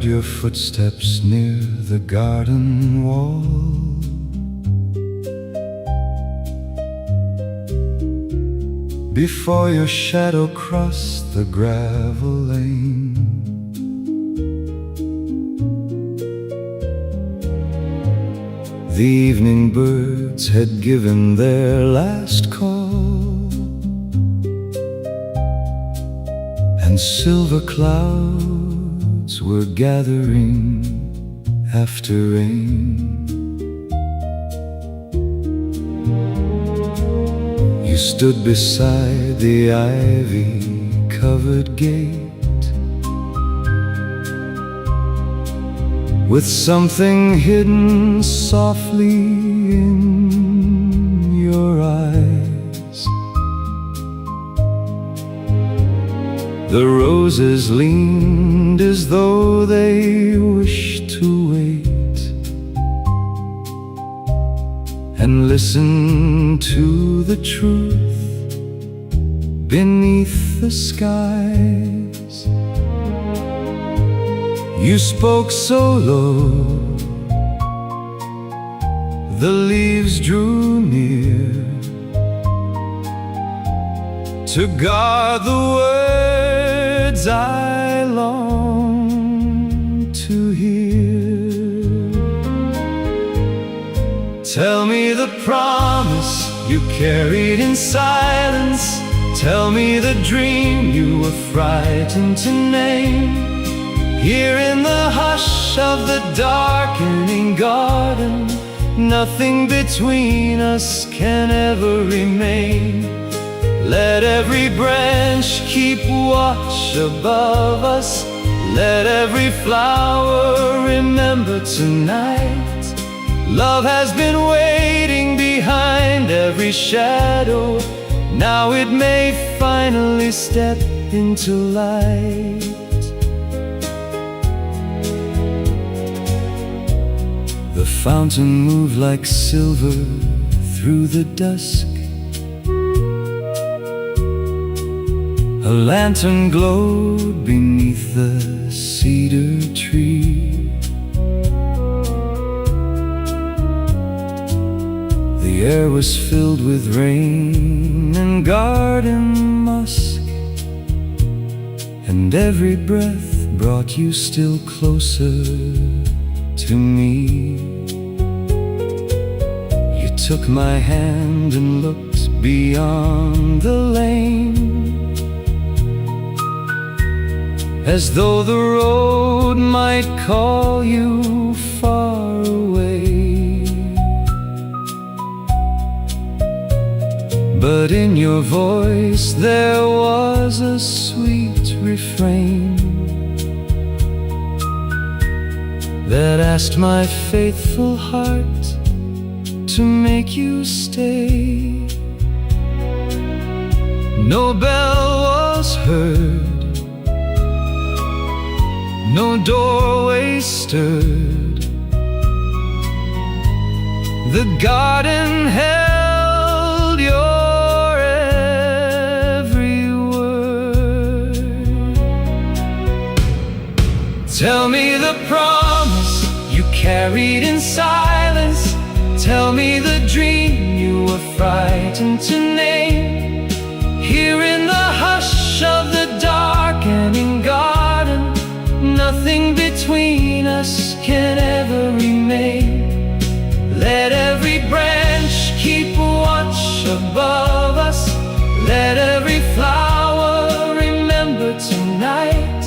your footsteps near the garden wall. Before your shadow crossed the gravel lane. The evening birds had given their last call, and silver clouds were gathering after rain. You stood beside the ivy-covered gate, with something hidden softly in your eyes. The roses leaned as though they wished to wait, and listen to the truth beneath the skies. You spoke so low, the leaves drew near to guard the words I long to hear. Tell me the promise you carried in silence. Tell me the dream you were frightened to name. Here in the hush of the darkening garden, nothing between us can ever remain. Let every branch keep watch above us. Let every flower remember tonight. Love has been waiting behind every shadow. Now it may finally step into light. The fountain moved like silver through the dusk. A lantern glowed beneath the cedar tree. The air was filled with rain and garden musk, and every breath brought you still closer to me. You took my hand and looked beyond the lane, as though the road might call you far away. But in your voice there was a sweet refrain that asked my faithful heart to make you stay. No bell was heard, no doorway stirred. The garden held your every word. Tell me the promise you carried in silence. Tell me the dream you were frightened to name. Here in the hush of the darkening garden, nothing between us can ever remain. Let every branch keep watch above us. Let every flower remember tonight.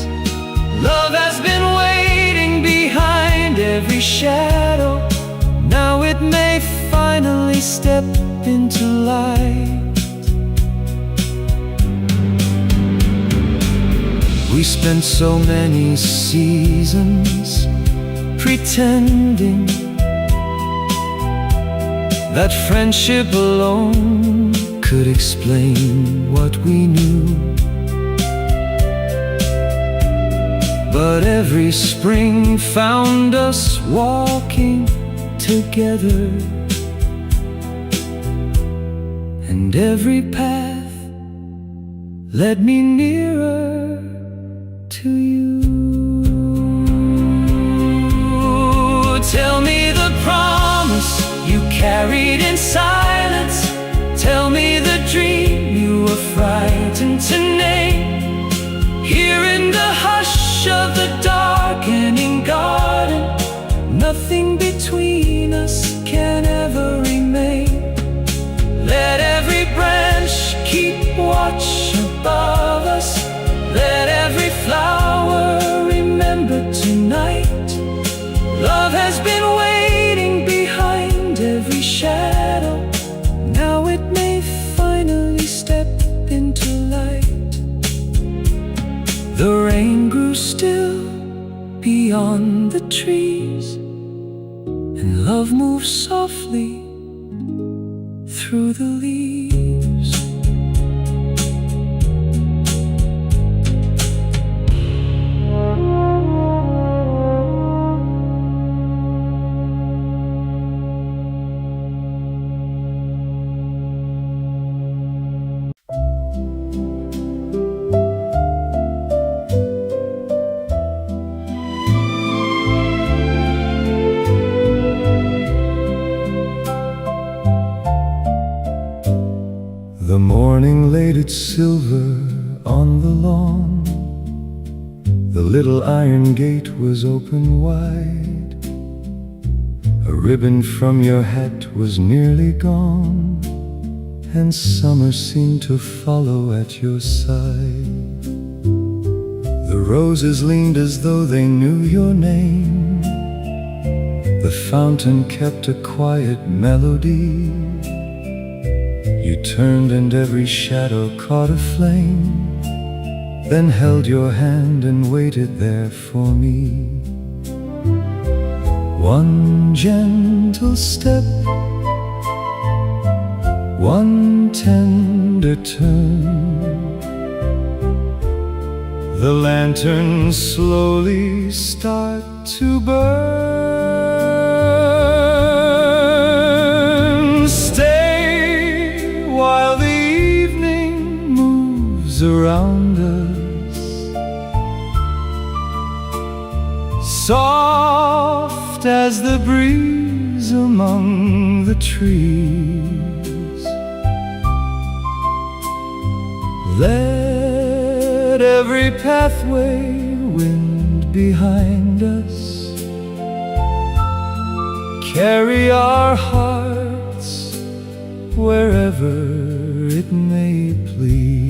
Love has been waiting behind every shadow. Now it may finally step into light. We spent so many seasons pretending that friendship alone could explain what we knew. But every spring found us walking together, and every path led me nearer to you. wait in silence. Tell me the dream you were frightened to name. Here in the hush of the darkening garden, nothing between us can ever remain. Let every branch keep watch above us. Let every flower remember tonight. Love has been waiting behind every shadow. Now it may finally step into light. The rain grew still beyond the trees, and love moved softly through the leaves. The morning laid its silver on the lawn. The little iron gate was open wide. A ribbon from your hat was nearly gone, and summer seemed to follow at your side. The roses leaned as though they knew your name. The fountain kept a quiet melody. You turned and every shadow caught a flame, then held your hand and waited there for me. One gentle step, one tender turn, the lanterns slowly start to burn. Stay while the evening moves around us, soft as the breeze among the trees. Let every pathway wind behind us carry our hearts wherever it may please.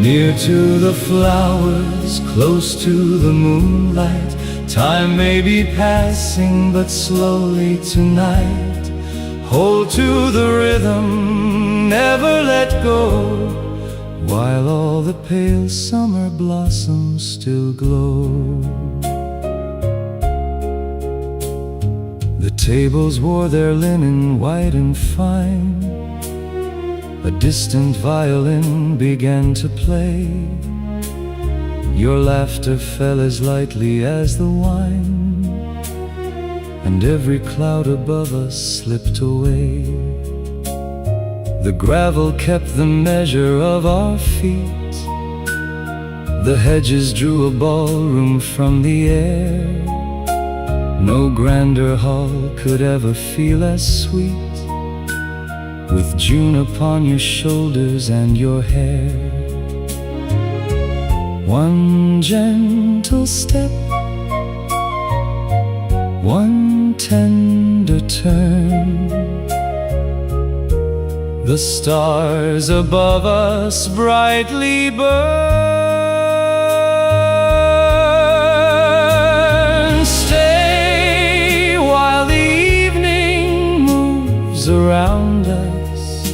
Near to the flowers, close to the moonlight, time may be passing, but slowly tonight. Hold to the rhythm, never let go, while all the pale summer blossoms still glow. The tables wore their linen white and fine. A distant violin began to play. Your laughter fell as lightly as the wine, and every cloud above us slipped away. The gravel kept the measure of our feet. The hedges drew a ballroom from the air. No grander hall could ever feel as sweet, with June upon your shoulders and your hair. One gentle step, one tender turn, the stars above us brightly burn. Stay while the evening moves around us,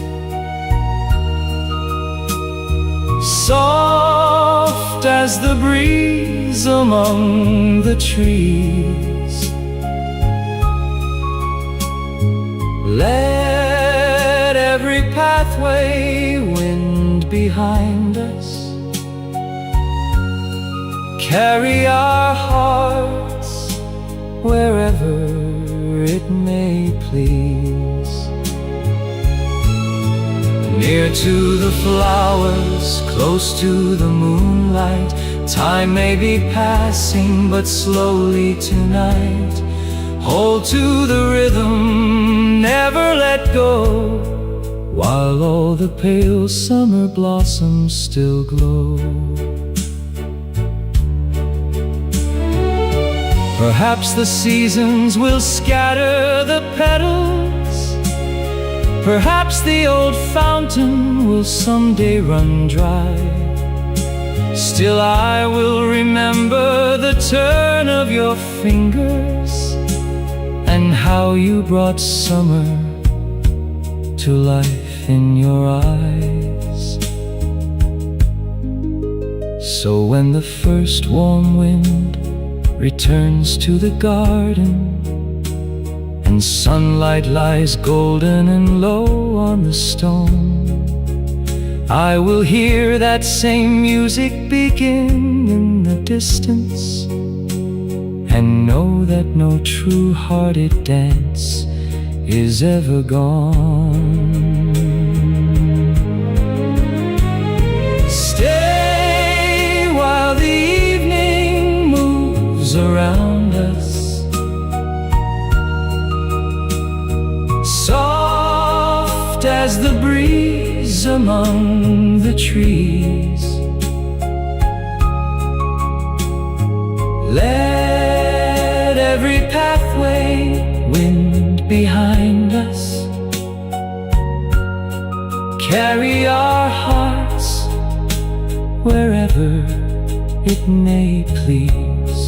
soft as the breeze among the trees. Let every pathway wind behind us carry our hearts wherever it may please. Near to the flowers, close to the moonlight, time may be passing, but slowly tonight. Hold to the rhythm, never let go, while all the pale summer blossoms still glow. Perhaps the seasons will scatter the petals, perhaps the old fountain will someday run dry. Still I will remember the turn of your fingers, and how you brought summer to life in your eyes. So when the first warm wind returns to the garden, and sunlight lies golden and low on the stone, I will hear that same music begin in the distance, and know that no true-hearted dance is ever gone. Stay while the evening moves around us, soft as the breeze among the trees. Let every pathway wind behind us carry our hearts wherever it may please.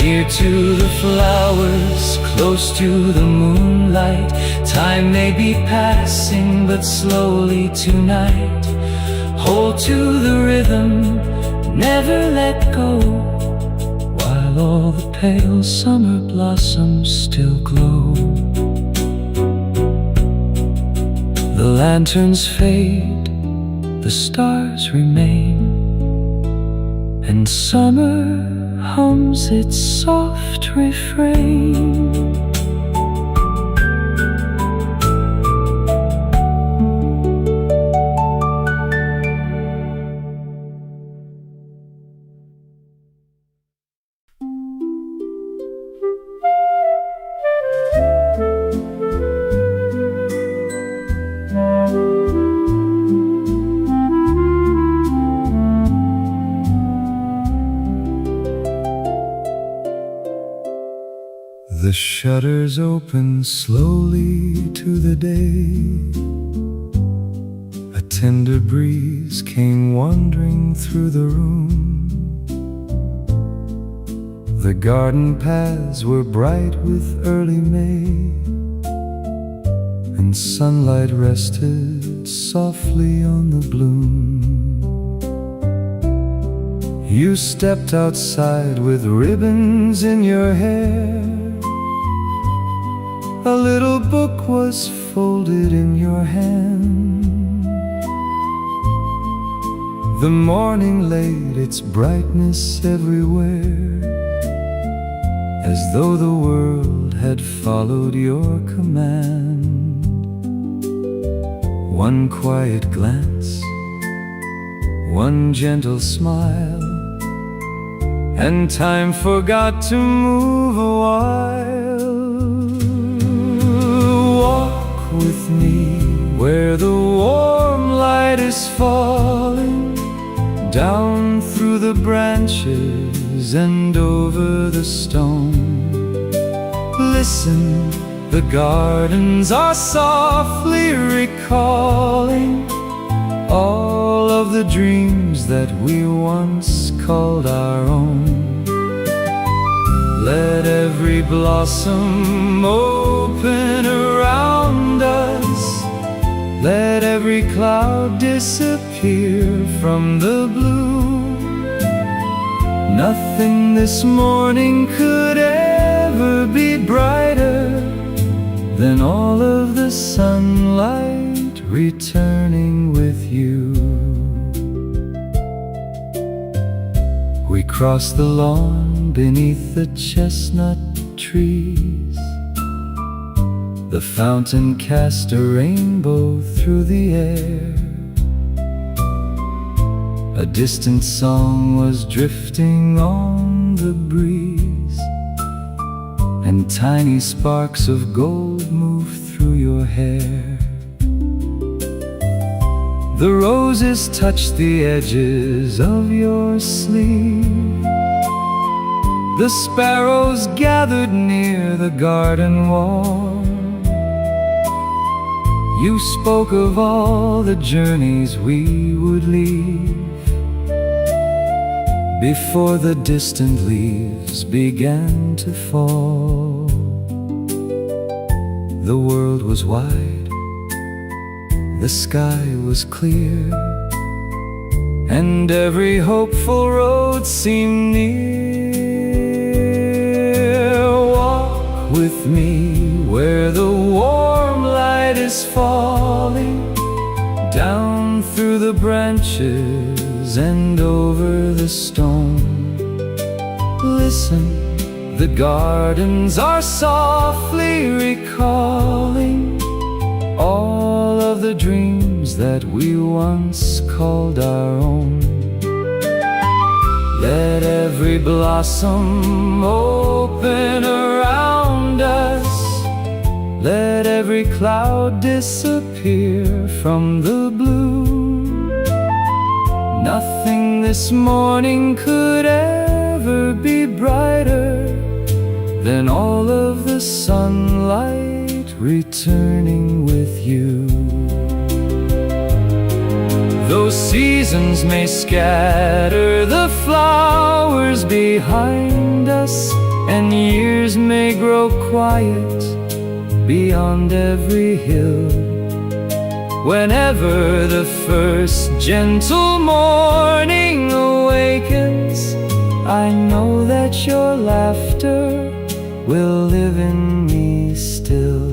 Near to the flowers, close to the moonlight, time may be passing, but slowly tonight. Hold to the rhythm, never let go, while all the pale summer blossoms still glow. The lanterns fade, the stars remain, and summer hums its soft refrain. The shutters open slowly to the day. A tender breeze came wandering through the room. The garden paths were bright with early May, and sunlight rested softly on the bloom. You stepped outside with ribbons in your hair. A little book was folded in your hand. The morning laid its brightness everywhere, as though the world had followed your command. One quiet glance, one gentle smile, and time forgot to move a while. Walk with me where the warm light is falling, down through the branches and over the stone. Listen, the gardens are softly recalling all of the dreams that we once called our own. Let every blossom open around us, let every cloud disappear from the blue. Nothing this morning could ever be brighter than all of the sunlight returning with you. We crossed the lawn beneath the chestnut trees. The fountain cast a rainbow through the air. A distant song was drifting on the breeze. and tiny sparks of gold move through your hair. The roses touch the edges of your sleeve. The sparrows gathered near the garden wall. You spoke of all the journeys we would leave before the distant leaves began to fall. The world was wide, the sky was clear, and every hopeful road seemed near. Walk with me where the warm light is falling, down through the branches and over the stone. Listen, the gardens are softly recalling all of the dreams that we once called our own. Let every blossom open around us. Let every cloud disappear from the blue. Nothing this morning could ever be brighter than all of the sunlight returning with you. Though seasons may scatter the flowers behind us, and years may grow quiet beyond every hill, whenever the first gentle morning awakens, I know that your laughter will live in me still.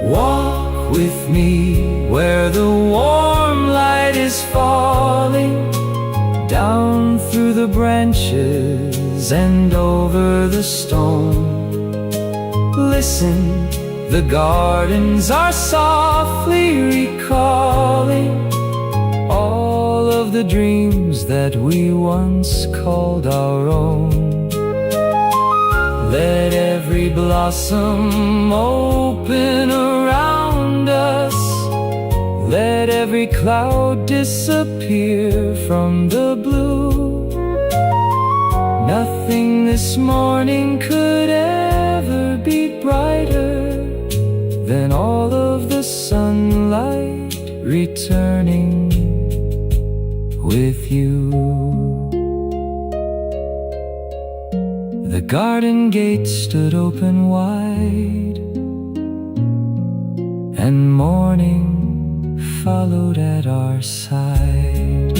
Walk with me where the warm light is falling, down through the branches and over the stone. Listen, the gardens are softly recalling all of the dreams that we once called our own. Let every blossom open around us. Let every cloud disappear from the blue. Nothing this morning could ever be brighter than all of the sunlight returning with you. The garden gate stood open wide, and morning followed at our side.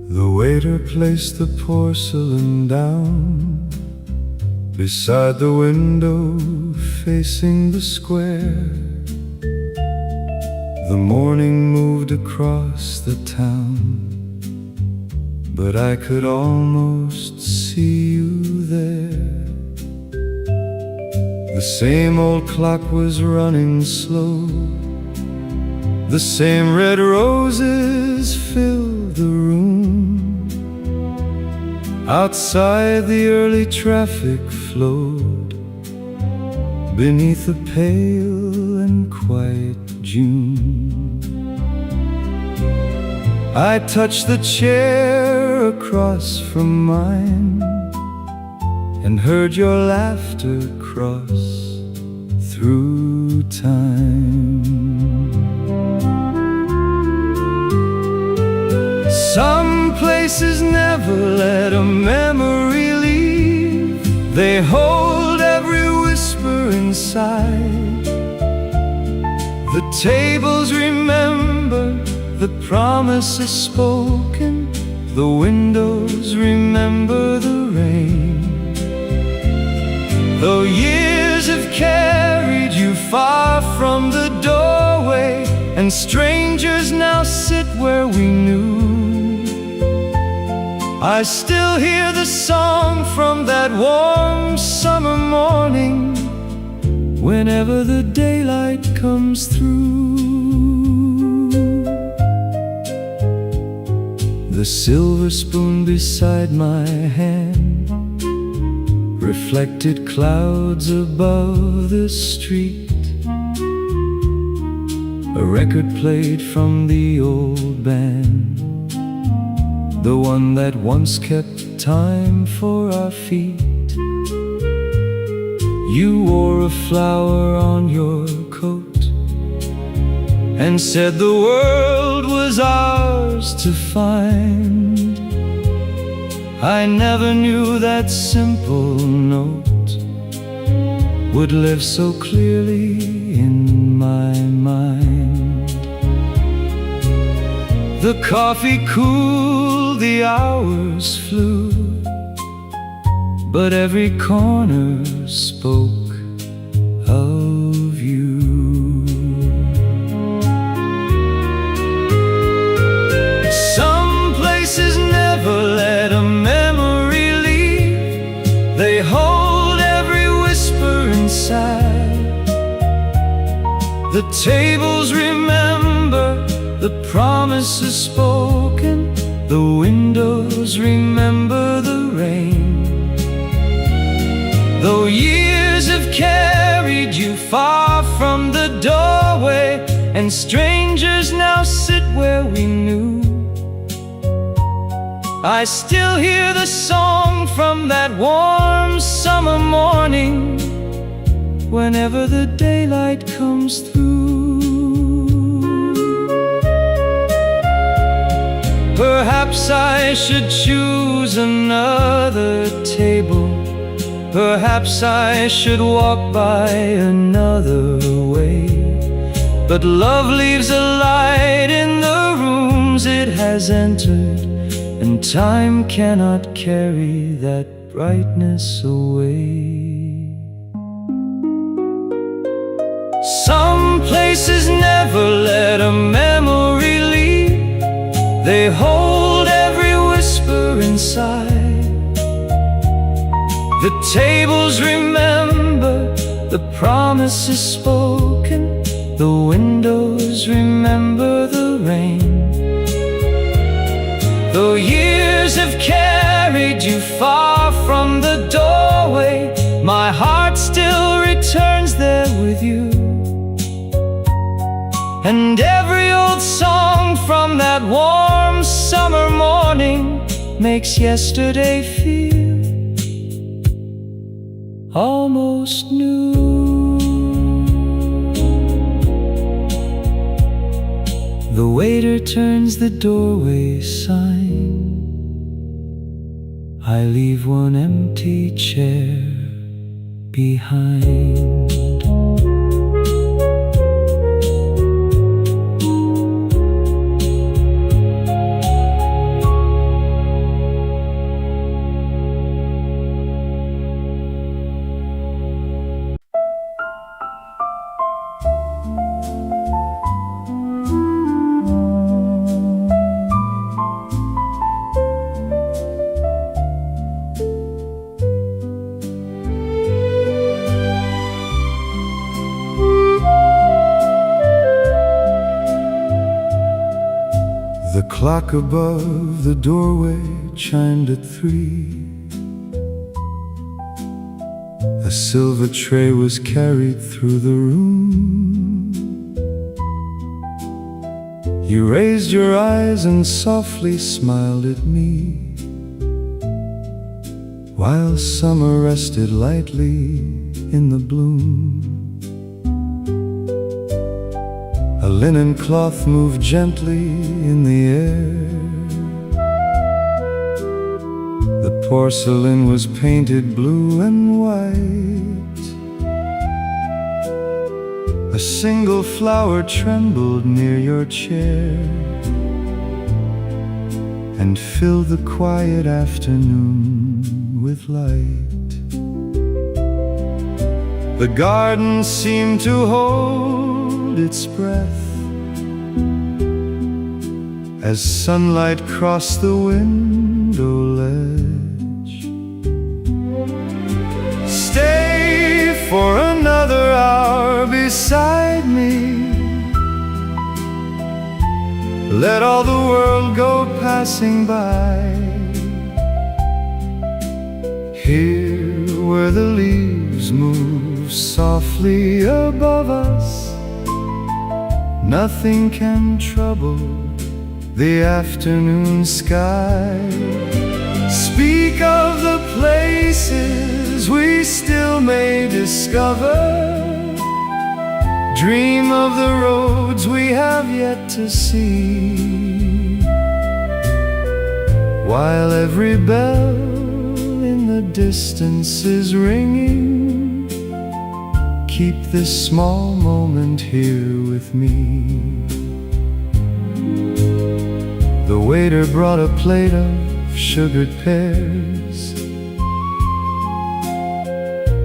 The waiter placed the porcelain down beside the window facing the square. The morning moved across the town, but I could almost see you there. The same old clock was running slow. The same red roses filled the room. Outside the early traffic flowed beneath a pale and quiet June. I touched the chair across from mine and heard your laughter cross through time. Some places never let a memory leave. They hold every whisper inside. The tables remember the promises spoken. the windows remember the rain. Though years have carried you far from the doorway, and strangers now sit where we knew, I still hear the song from that warm summer morning, whenever the daylight comes through. The silver spoon beside my hand reflected clouds above the street. A record played from the old band, the one that once kept time for our feet. You wore a flower on your coat and said the world was ours to find. I never knew that simple note would live so clearly in my mind. The coffee cooled, the hours flew, but every corner spoke of you. Some places never let a memory leave. They hold every whisper inside. The tables remember the promises spoken. The windows remember the rain. Though years have carried you far from the doorway, and strangers now sit where we knew, I still hear the song from that warm summer morning, whenever the daylight comes through. Perhaps I should choose another table. Perhaps I should walk by another way. But love leaves a light in the rooms it has entered, and time cannot carry that brightness away. Some places never let a memory leave. They hold every whisper inside. The tables remember the promises spoken. The windows remember the rain. Though years have carried you far from the doorway, my heart still returns there with you. And every old song from that warm summer morning makes yesterday feel almost new. The waiter turns the doorway sign. I leave one empty chair behind. The clock above the doorway chimed at 3. A silver tray was carried through the room. You raised your eyes and softly smiled at me, while summer rested lightly in the bloom. A linen cloth moved gently in the air. The porcelain was painted blue and white. A single flower trembled near your chair. and fill the quiet afternoon with light. The garden seemed to hold its breath as sunlight crossed the window ledge. Stay for another hour beside me. Let all the world go passing by. Here where the leaves move softly above us, nothing can trouble the afternoon sky. Speak of the places we still may discover. Dream of the roads we have yet to see. While every bell in the distance is ringing, keep this small moment here with me. The waiter brought a plate of sugared pears.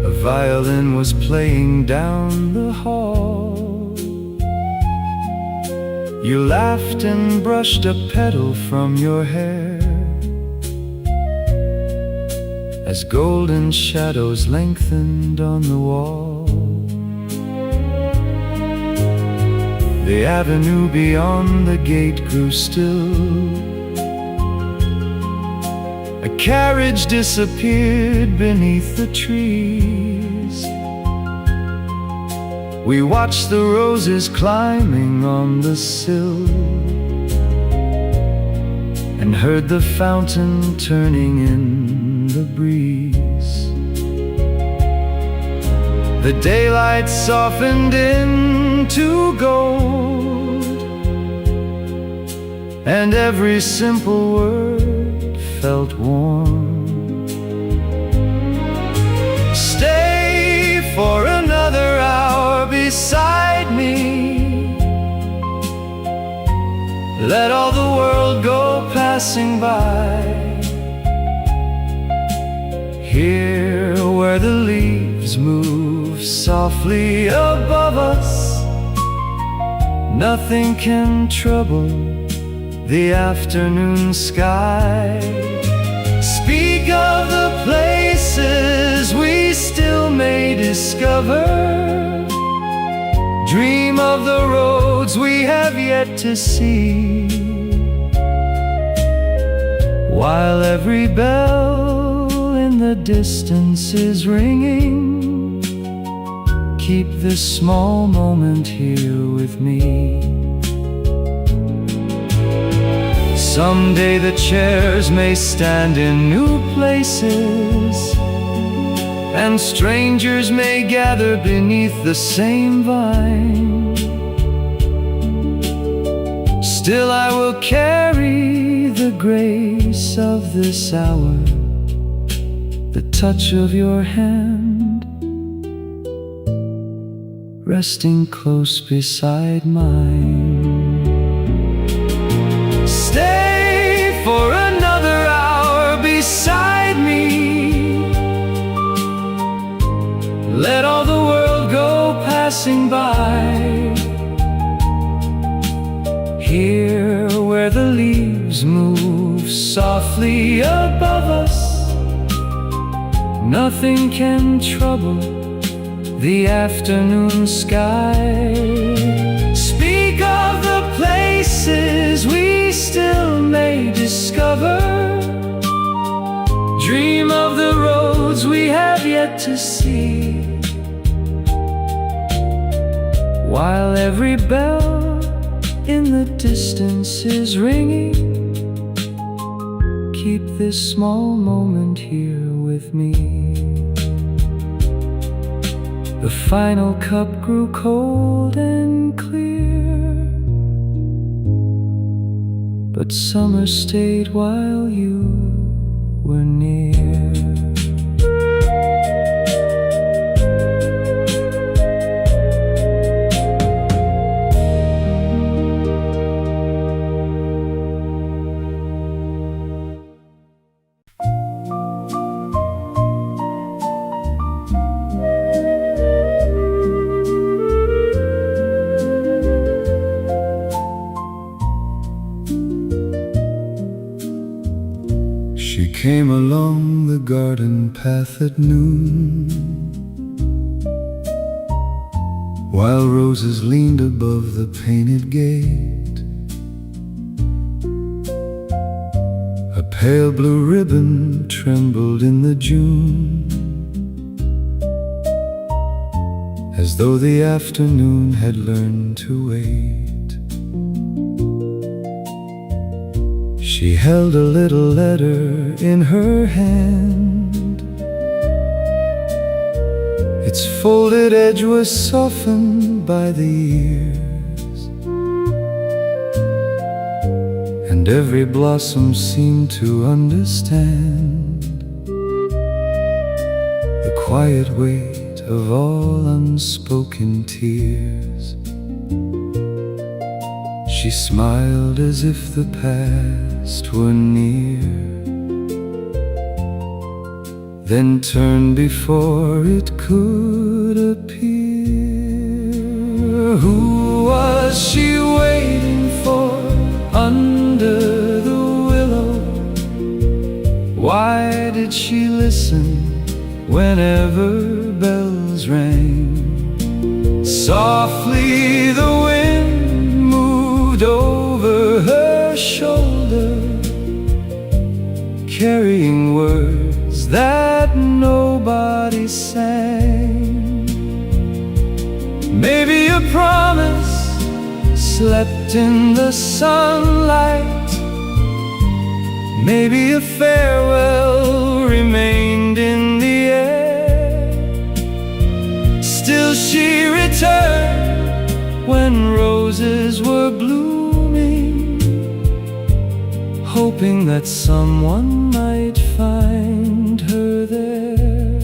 A violin was playing down the hall. You laughed and brushed a petal from your hair as golden shadows lengthened on the wall. The avenue beyond the gate grew still. A carriage disappeared beneath the trees. We watched the roses climbing on the sill and heard the fountain turning in the breeze. The daylight softened into gold, and every simple word felt warm. Stay for another hour beside me. Let all the world go passing by. Here where the leaves move softly above us, nothing can trouble the afternoon sky. Speak of the places we still may discover. Dream of the roads we have yet to see. While every bell in the distance is ringing, keep this small moment here with me. Someday the chairs may stand in new places, and strangers may gather beneath the same vine. Still I will carry the grace of this hour, the touch of your hand resting close beside mine. Stay for another hour beside me. Let all the world go passing by. Here where the leaves move softly above us, nothing can trouble the afternoon sky. Speak of the places we still may discover. Dream of the roads we have yet to see. While every bell in the distance is ringing, keep this small moment here with me. The final cup grew cold and clear, but summer stayed while you were near. She came along the garden path at noon, while roses leaned above the painted gate. A pale blue ribbon trembled in the June, as though the afternoon had learned to wait. She held a little letter in her hand. Its folded edge was softened by the years, and every blossom seemed to understand the quiet weight of all unspoken tears. She smiled as if the past were near, then turned before it could appear. Who was she waiting for under the willow? Why did she listen whenever bells rang? Softly the wind moved over her shoulder, carrying words that nobody sang. Maybe a promise slept in the sunlight, maybe a farewell remained in the air. Still she returned when roses were blooming, hoping that someone might find her there.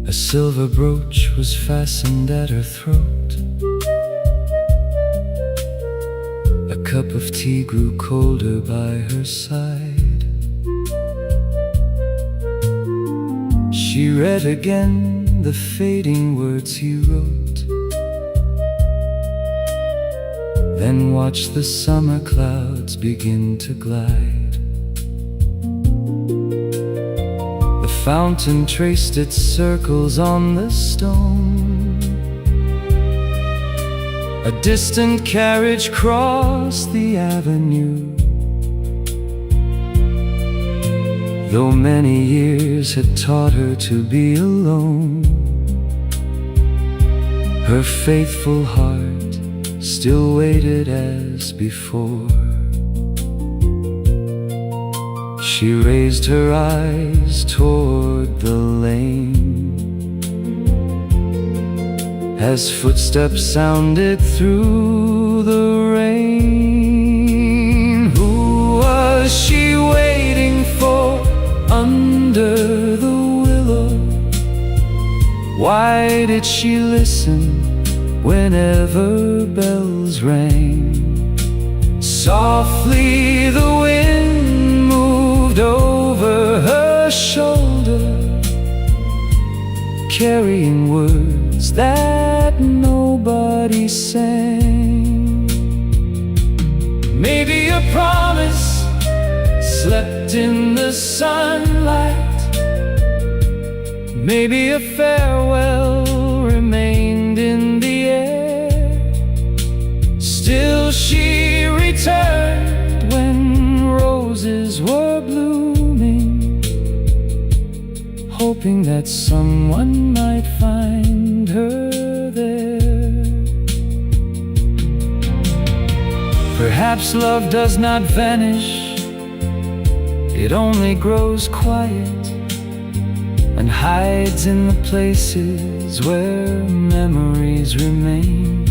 A silver brooch was fastened at her throat. A cup of tea grew colder by her side. She read again the fading words he wrote, then watched the summer clouds begin to glide. The fountain traced its circles on the stone. A distant carriage crossed the avenue. Though many years had taught her to be alone, her faithful heart still waited as before. She raised her eyes toward the lane as footsteps sounded through the rain. Who was she waiting for under the willow? Why did she listen whenever bells rang? Softly the wind moved over her shoulder, carrying words that nobody sang. Maybe a promise slept in the sunlight, maybe a farewell remained in the air. Still she returned when roses were blooming, hoping that someone might find her there. Perhaps love does not vanish, it only grows quiet and hides in the places where memories remain.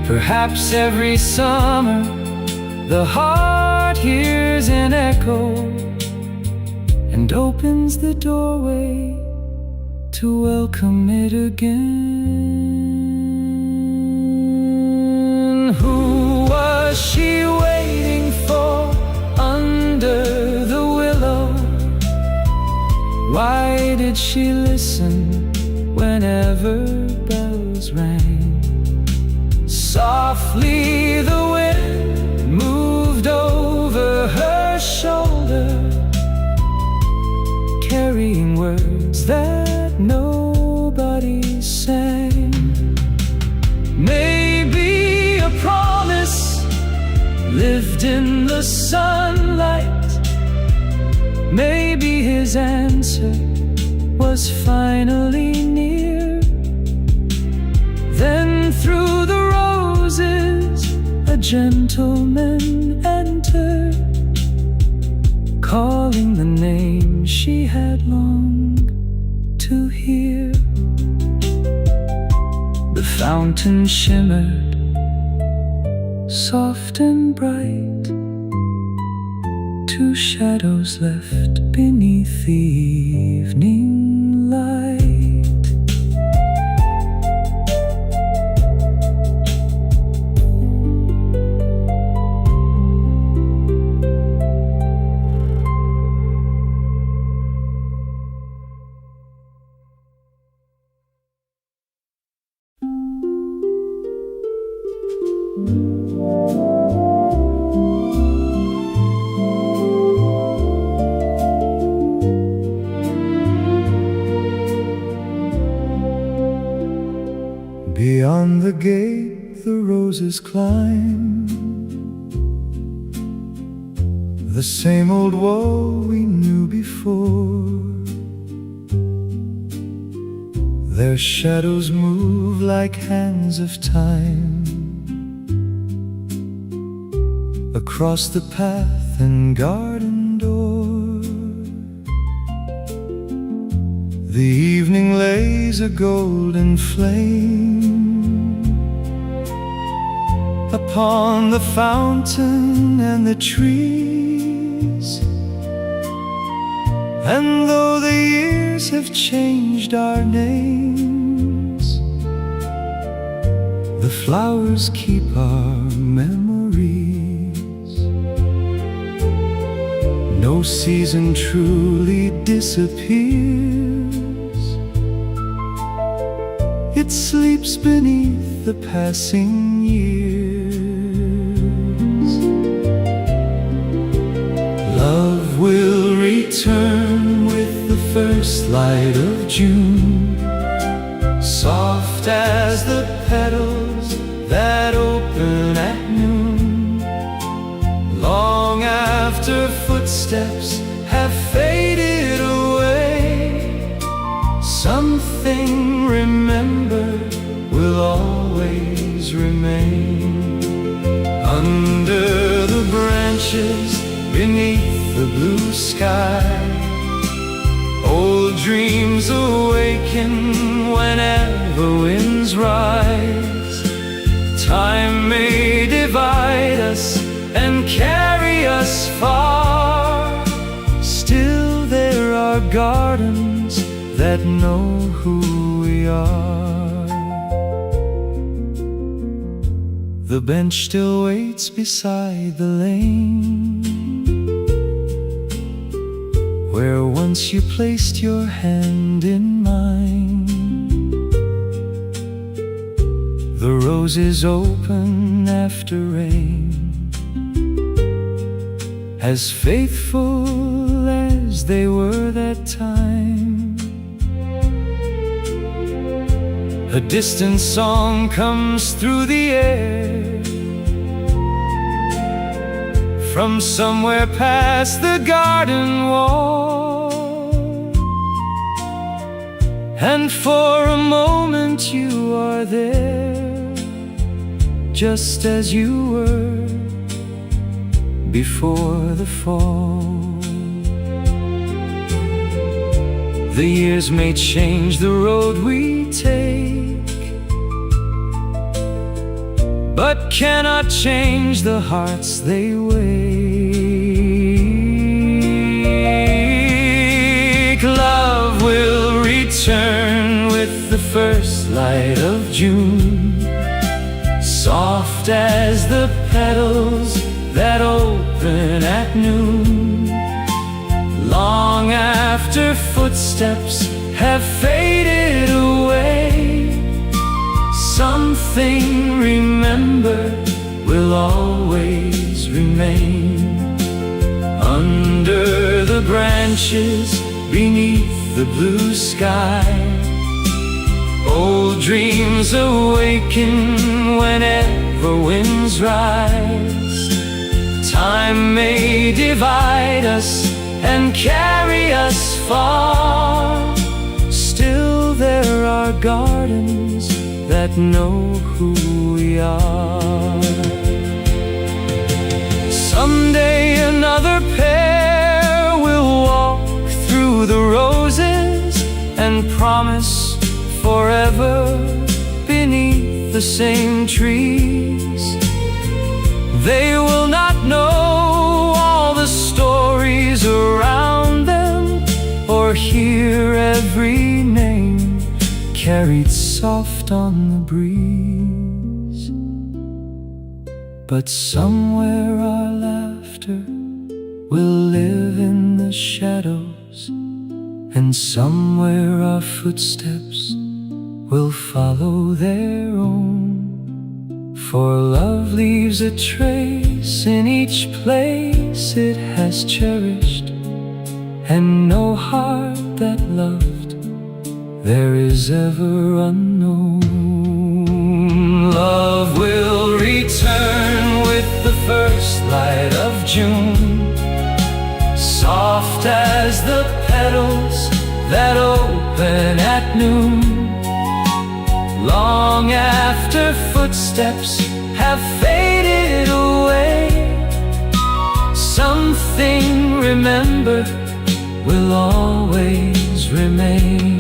Perhaps every summer the heart hears an echo and opens the doorway to welcome it again. Who was she waiting for under the willow? Why did she listen whenever bells rang? Softly the wind moved lived in the sunlight. Maybe his answer was finally near. Then through the roses a gentleman entered, calling the name she had longed to hear. The fountain shimmered soft and bright, two shadows left beneath the evening light. Beyond the gate the roses climb, the same old wall we knew before. Their shadows move like hands of time across the path and garden door. The evening lays a golden flame upon the fountain and the trees. And though the years have changed our names, the flowers keep our memories. No season truly disappears. It sleeps beneath the passing years. Love will return with the first light of June, soft as the petals that open at noon. Long after footsteps have faded away, something remembered will always remain. Under the branches, beneath the blue sky, old dreams awaken whenever winds rise. Time may divide us and carry us far, still there are gardens that know who we are. The bench still waits beside the lane where once you placed your hand in mine. The roses open after rain, as faithful as they were that time. A distant song comes through the air from somewhere past the garden wall, and for a moment you are there, just as you were before the fall. The years may change the road we take, but cannot change the hearts they wake. Love will return with the first light of June, soft as the petals that open at noon. Long after footsteps have faded away, something remembered will always remain. Under the branches, beneath the blue sky, old dreams awaken whenever winds rise. divide us and carry us far, still there are gardens that know who we are. Someday another pair will walk through the roses and promise forever beneath the same trees. They will not know all the stories around them, or hear every name carried soft on the breeze. But somewhere our laughter will live in the shadows, and somewhere our footsteps will follow their own. For love leaves a trace in each place it has cherished, and no heart that loved there is ever unknown. Love will return with the first light of June, soft as the petals that open at noon. Long after footsteps have faded away, something remembered will always remain.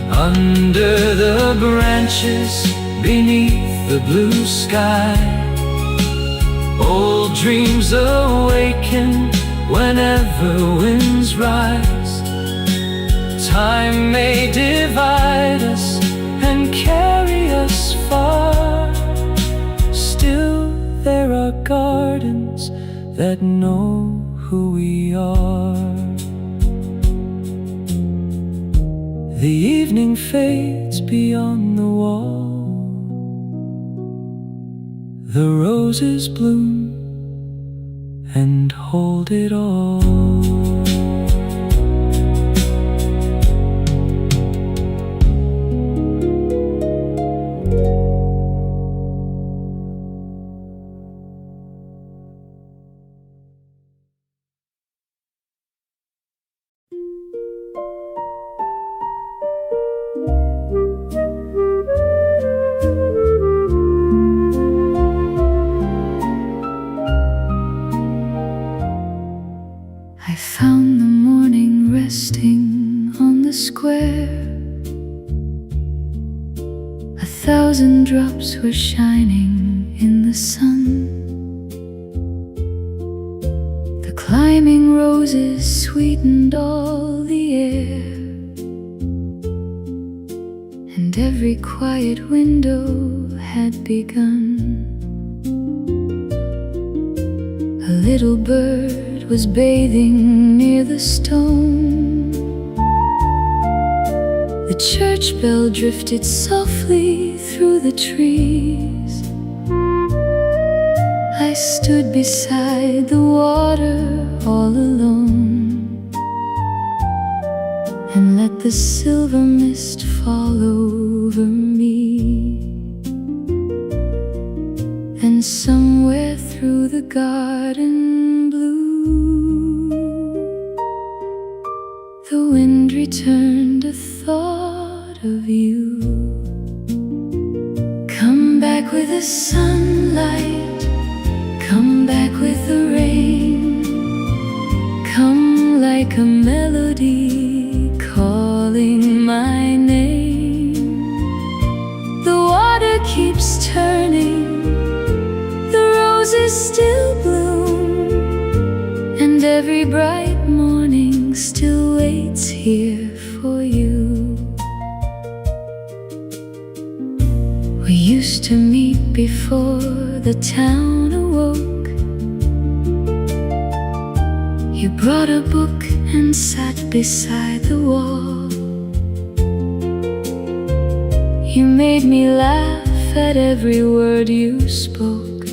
Under the branches, beneath the blue sky, old dreams awaken whenever winds rise. Time may divide us and carry us far, still there are gardens that know who we are. The evening fades beyond the wall, the roses bloom and hold it all. I found the morning resting on the square. 1,000 drops were shining in the sun. The climbing roses sweetened all the air, and every quiet window had begun. A little bird was bathing near the stone. The church bell drifted softly through the trees. I stood beside the water all alone, and let the silver mist fall over me. And somewhere through the garden blue, the wind returned a thought of you. Come back with the sunlight, come back with the rain, come like a melody calling my name. The water keeps turning, the roses still bloom, and every bright morning still waits here for you. We used to meet before the town awoke. You brought a book and sat beside the wall. You made me laugh at every word you spoke,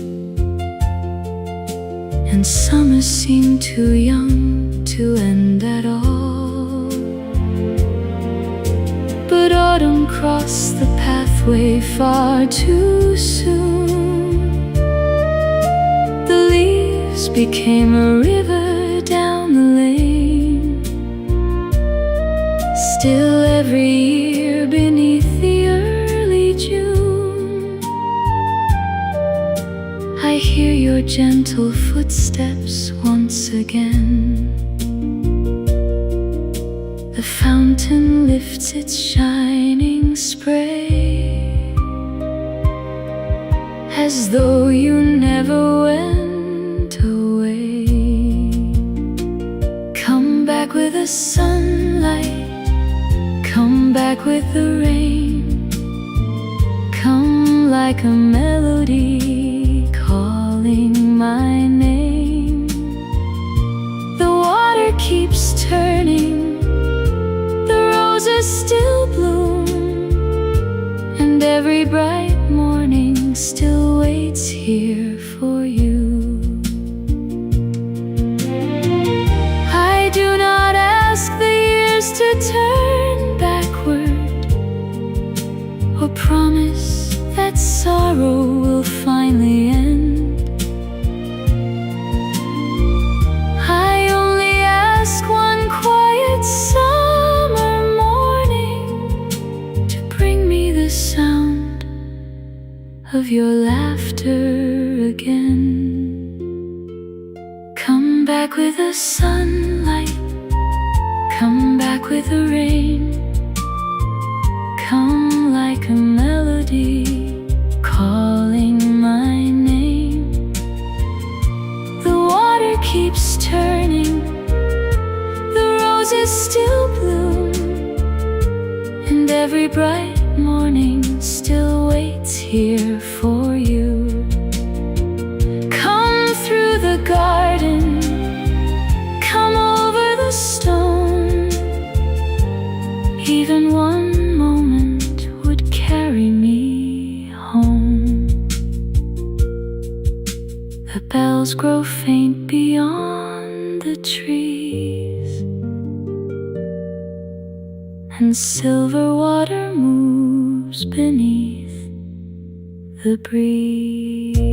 and summer seemed too young to end at all. But autumn crossed the pathway far too soon. The leaves became a river down the lane. Still every year beneath the early June, I hear your gentle footsteps once again. The fountain lifts its shining spray, as though you never went away. Come back with the sunlight, come back with the rain. Come like a melody calling my name. The water keeps turning, the roses still bloom, and every bright morning still waits here for you. I do not ask the years to turn backward, or promise that sorrow will finally end. I only ask one quiet summer morning to bring me the sound of your laughter again. Come back with the sunlight, come back with the rain. Come like a melody calling my name. The water keeps turning, the roses still bloom, and every bright morning still waits here for you. Come through the garden, come over the stone. Even one moment would carry me home. The bells grow faint beyond the trees, and silver water moves beneath the breeze.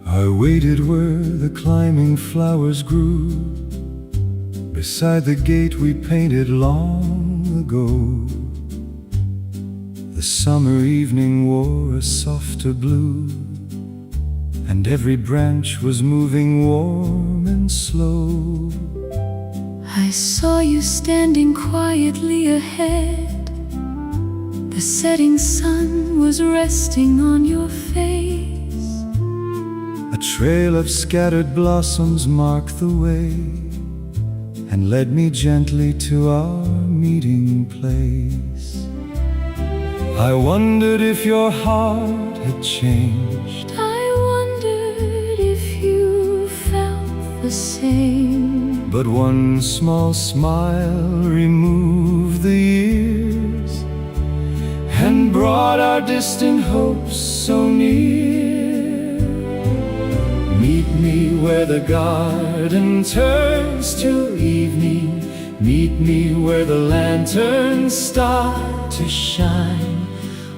I waited where the climbing flowers grew, beside the gate we painted long ago. The summer evening wore a softer blue, and every branch was moving warm and slow. I saw you standing quietly ahead. The setting sun was resting on your face. A trail of scattered blossoms marked the way, and led me gently to our meeting place. I wondered if your heart had changed. I wondered if you felt the same. But one small smile removed the years, and brought our distant hopes so near. Meet me where the garden turns to evening. Meet me where the lanterns start to shine.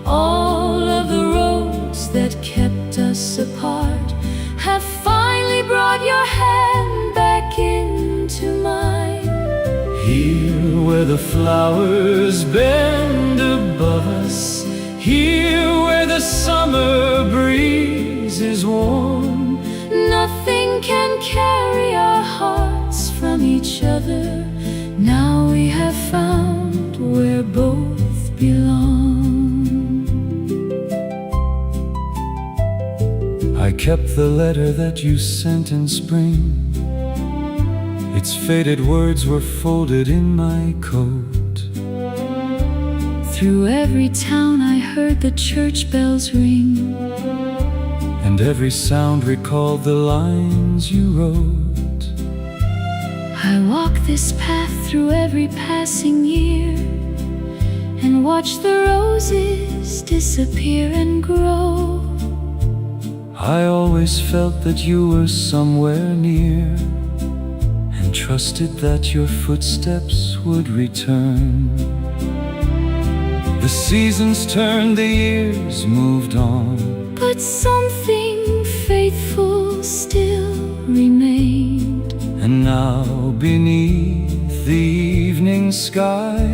All of the roads that kept us apart have finally brought your hand back into mine. Here where the flowers bend above us, here where the summer breeze is warm. Nothing can carry our hearts from each other. Now we have found where both belong. I kept the letter that you sent in spring. Its faded words were folded in my coat. Through every town I heard the church bells ring, and every sound recalled the lines you wrote. I walk this path through every passing year, and watch the roses disappear and grow. I always felt that you were somewhere near, and trusted that your footsteps would return. The seasons turned, the years moved on, but something faithful still remained. and now beneath the evening sky,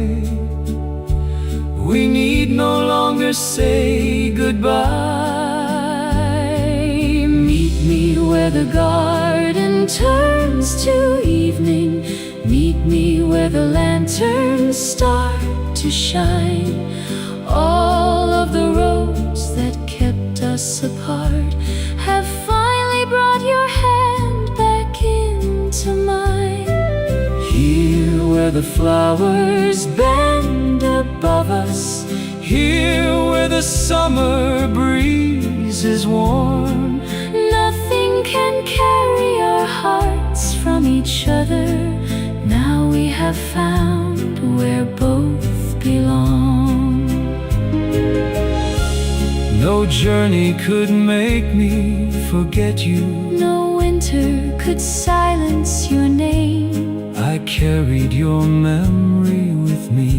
we need no longer say goodbye. Meet me where the garden turns to evening. Meet me where the lanterns start to shine. All of the roads that kept us apart have finally brought your hand back into mine. Here where the flowers bend above us, here where the summer breeze is warm, Nothing can carry our hearts from each other. Now we have found where both belong. no journey could make me forget you. No winter could silence your name, I carried your memory with me,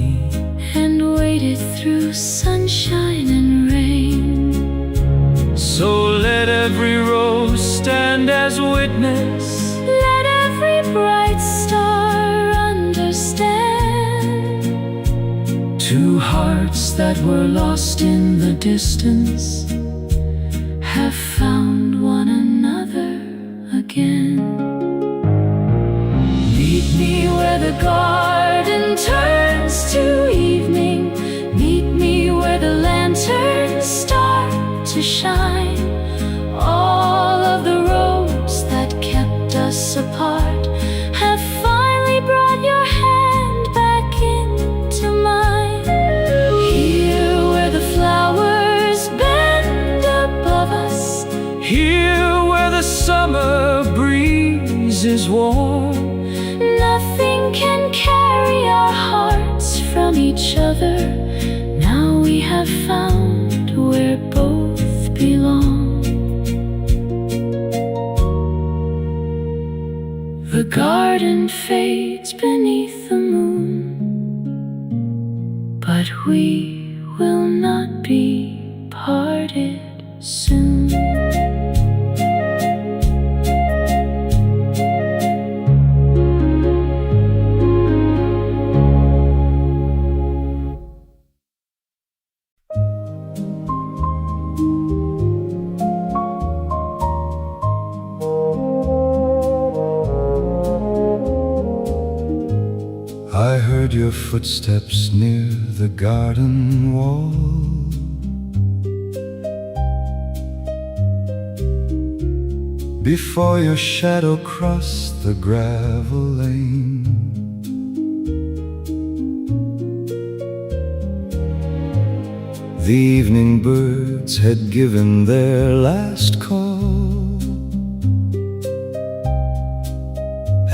and waited through sunshine and rain. so let every rose stand as witness. Let every bright star understand. Two hearts that were lost in the distance Have found one another again. meet me Where the garden turns to evening. Meet me where the lanterns start to shine. All of the roads that kept us apart have finally brought your hand back into mine. Here where the flowers bend above us, here where the summer breeze is warm, nothing can carry our hearts from each other. Now we have found where both belong. The garden fades beneath the moon, but we will not be parted soon. I heard your footsteps near the garden wall. Before your shadow crossed the gravel lane, the evening birds had given their last call,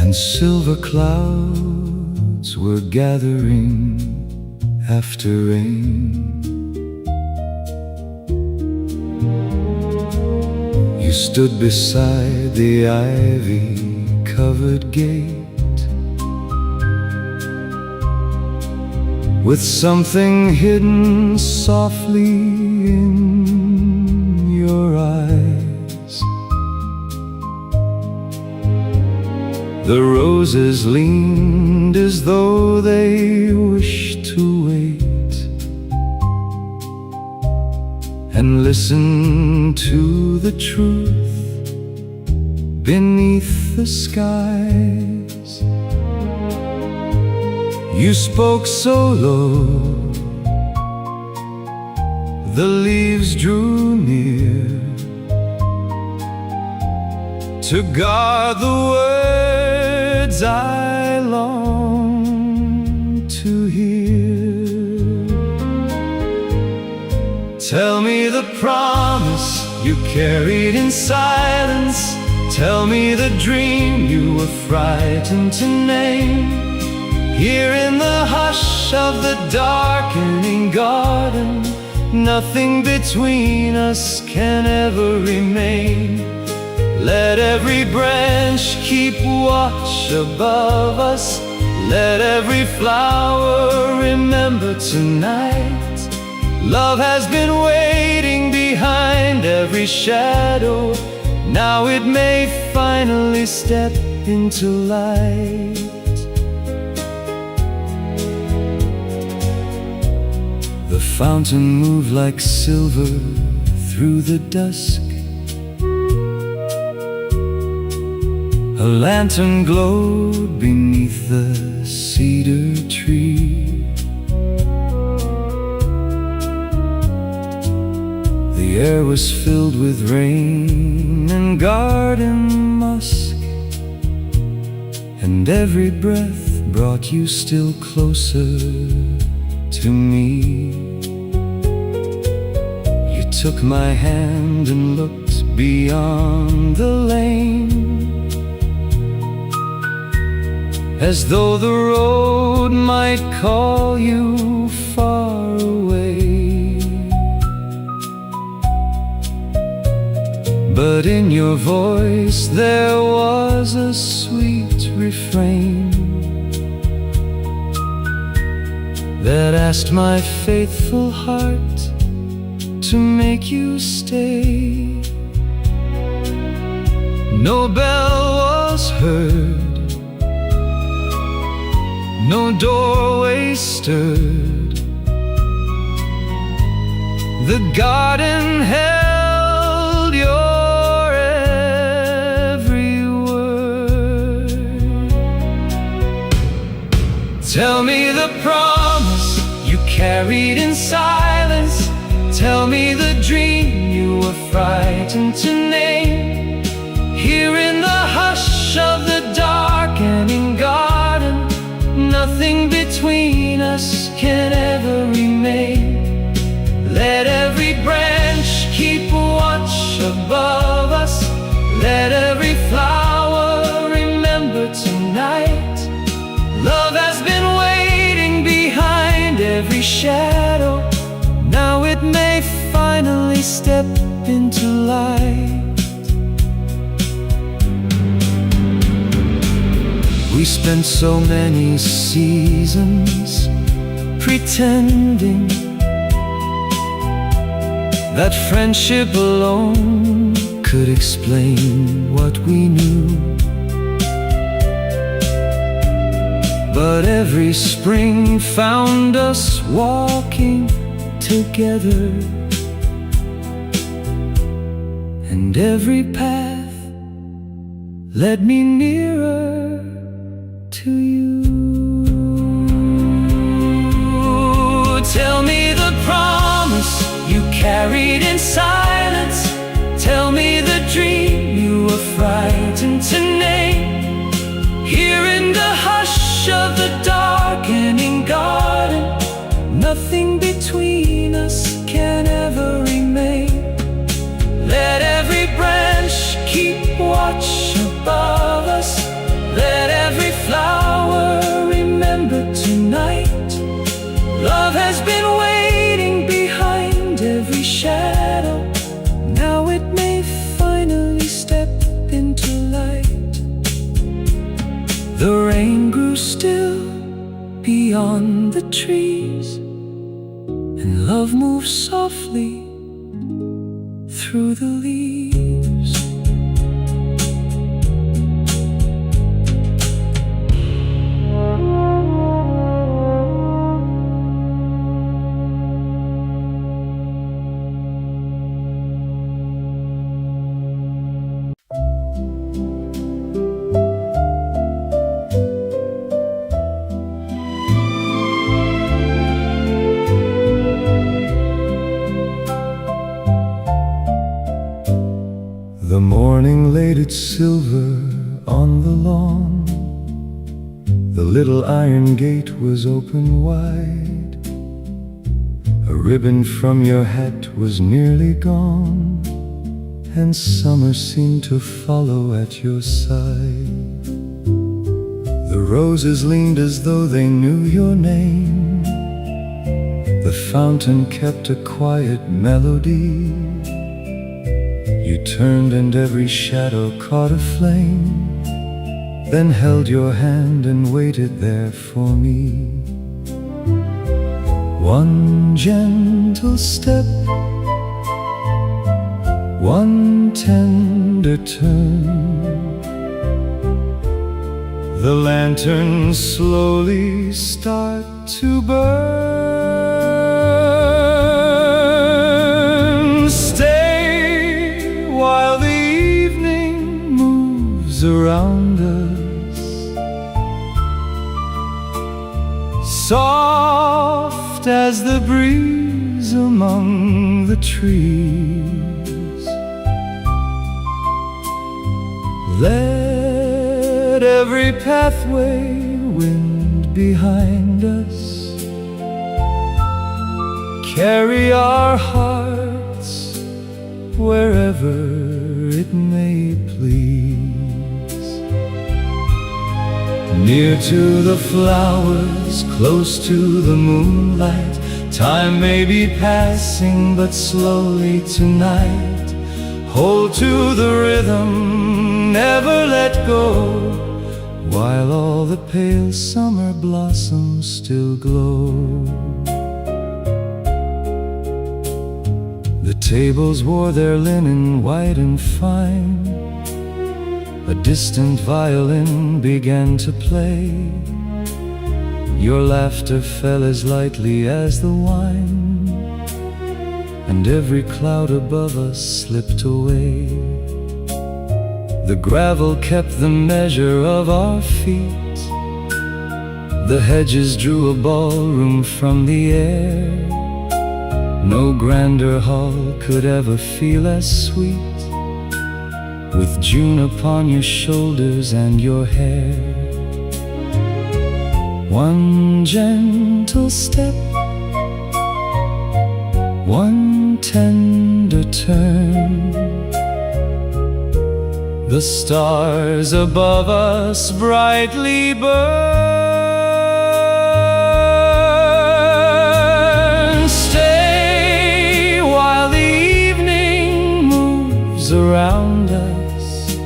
and silver clouds were gathering after rain. You stood beside the ivy-covered gate, with something hidden softly in your eyes. The roses leaned as though they wished to wait, and listen to the truth beneath the skies. You spoke so low, the leaves drew near to guard the words I long to hear. Tell me the promise you carried in silence. Tell me the dream you were frightened to name. Here in the hush of the darkening garden, nothing between us can ever remain. Let every branch keep watch above us. Let every flower remember tonight. Love has been waiting behind every shadow. Now it may finally step into light. The fountain moved like silver through the dusk. A lantern glowed beneath the cedar tree. The air was filled with rain and garden musk, and every breath brought you still closer to me. You took my hand and looked beyond the lane, as though the road might call you far away. But in your voice there was a sweet refrain that asked my faithful heart to make you stay. No bell was heard, no doorway stirred. The garden held your Tell me the promise you carried in silence. Tell me the dream you were frightened to name. Here in the hush of the darkening garden, nothing between us can ever remain. Let every branch keep watch above us. Let every flower remember tonight. Love has been waiting behind every shadow. Now it may finally step into light. We spent so many seasons pretending that friendship alone could explain what we knew. But every spring found us walking together, and every path led me nearer to you. Tell me the promise you carried in silence. Tell me the dream you were frightened to name. Here in the hush of the darkening garden, nothing between us can ever remain. Let every branch keep watch above us. Let every flower remember tonight. Love has been waiting behind every shadow. Now it may finally step into light. The rain grew still beyond the trees, and love moved softly through the leaves. The morning laid its silver on the lawn. The little iron gate was open wide. A ribbon from your hat was nearly gone, and summer seemed to follow at your side. The roses leaned as though they knew your name. The fountain kept a quiet melody. You turned and every shadow caught a flame, then held your hand and waited there for me. One gentle step, one tender turn, the lanterns slowly start to burn. Stay while the evening moves around us, soft as the breeze among the trees. Let every pathway wind behind us carry our hearts wherever it may please. Near to the flowers, close to the moonlight, time may be passing, but slowly tonight. Hold to the rhythm, never let go, while all the pale summer blossoms still glow. The tables wore their linen white and fine. A distant violin began to play. Your laughter fell as lightly as the wine, and every cloud above us slipped away. The gravel kept the measure of our feet. The hedges drew a ballroom from the air. No grander hall could ever feel as sweet, with June upon your shoulders and your hair. One gentle step, one tender turn, the stars above us brightly burn. Stay while the evening moves around us,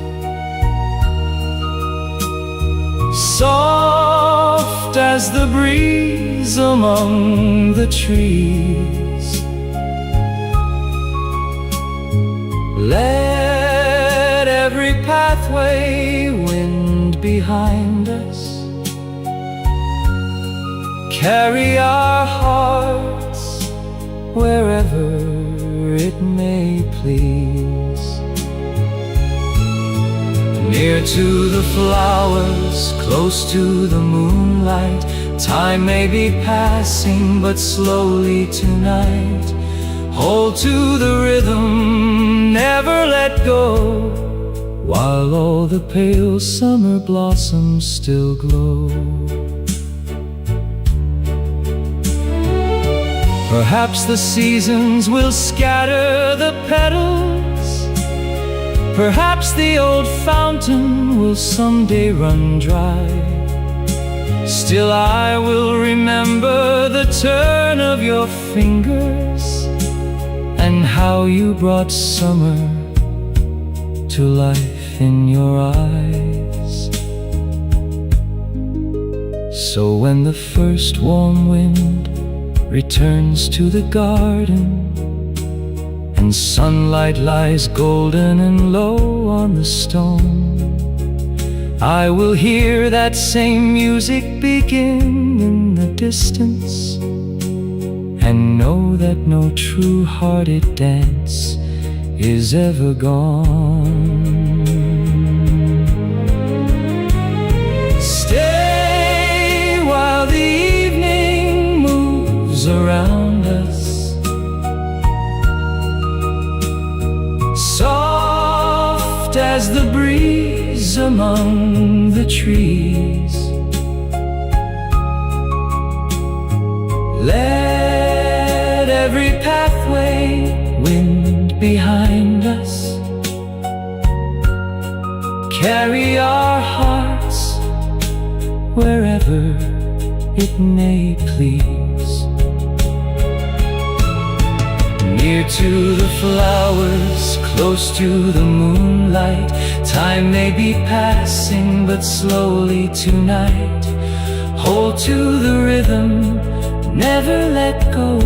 soft as the breeze among the trees. Let every pathway wind behind us carry our hearts wherever it may please. Near to the flowers, close to the moonlight, time may be passing, but slowly tonight. Hold to the rhythm, never let go, while all the pale summer blossoms still glow. Perhaps the seasons will scatter the petals, perhaps the old fountain will someday run dry. Still I will remember the turn of your fingers, and how you brought summer to life in your eyes. So when the first warm wind returns to the garden, and sunlight lies golden and low on the stone, I will hear that same music begin in the distance, and know that no true-hearted dance is ever gone. Stay while the evening moves around us, soft as the breeze among the trees. Let behind us. Carry our hearts wherever it may please. Near to the flowers, close to the moonlight, time may be passing, but slowly tonight. Hold to the rhythm, never let go,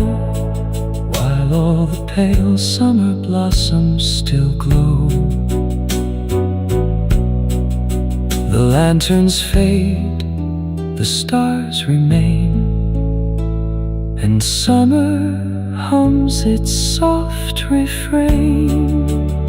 while all the pale summer blossoms still glow. The lanterns fade, the stars remain, and summer hums its soft refrain.